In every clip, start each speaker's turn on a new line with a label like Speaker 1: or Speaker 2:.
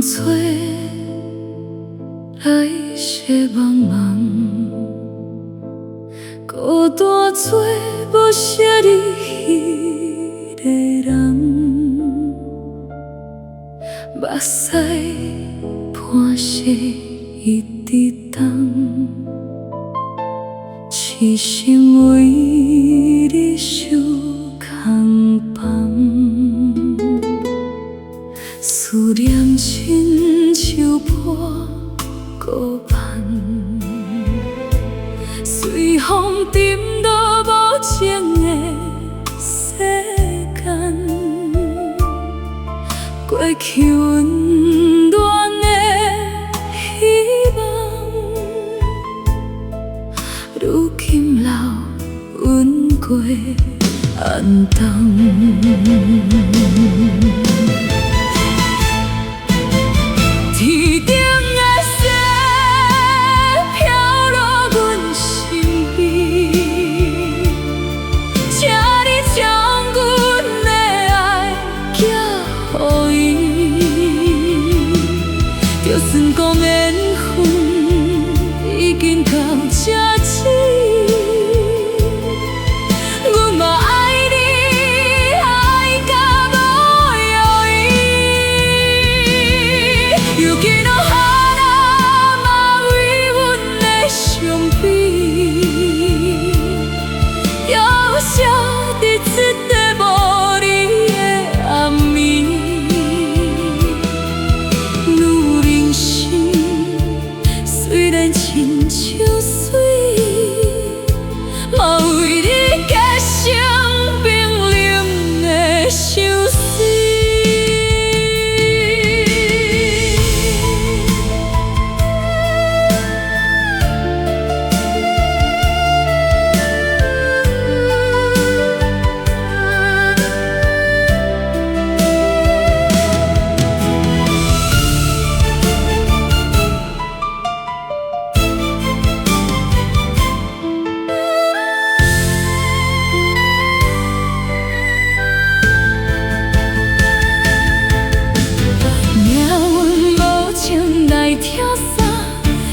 Speaker 1: 做来世茫茫，孤单做无惜你迄个人，目屎伴湿一直等，痴心为你受空房，思念亲像破孤帆，随风沉落无情的世间，过去温暖的希望，如今留阮过暗淡。天顶的星飘落阮身边，请你将阮的爱寄予伊。就算讲缘分已经到这止，阮嘛爱你，爱到无余意。又见到哈那嘛为阮的伤悲，要写伫一个无你的暗暝。女人心虽然亲像水，嘛为你结成冰冷的相思。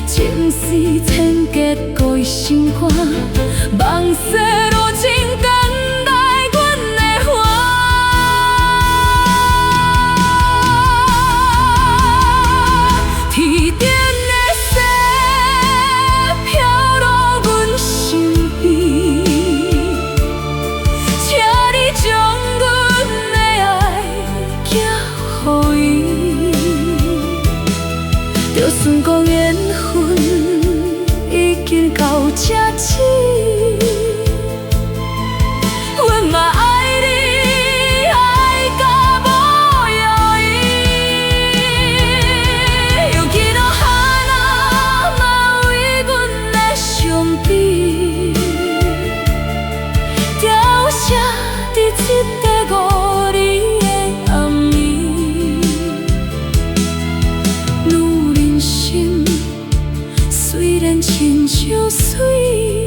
Speaker 1: 情丝牵结过心肝，梦逝路情等待阮的花。天顶的星飘落阮身边，请你将阮的爱寄予伊。就算讲缘分已经到这止，阮嘛爱你，爱到无余意。又见到哈那嘛为阮的伤悲，凋谢伫一个无你的暗暝。女人心虽然亲像水。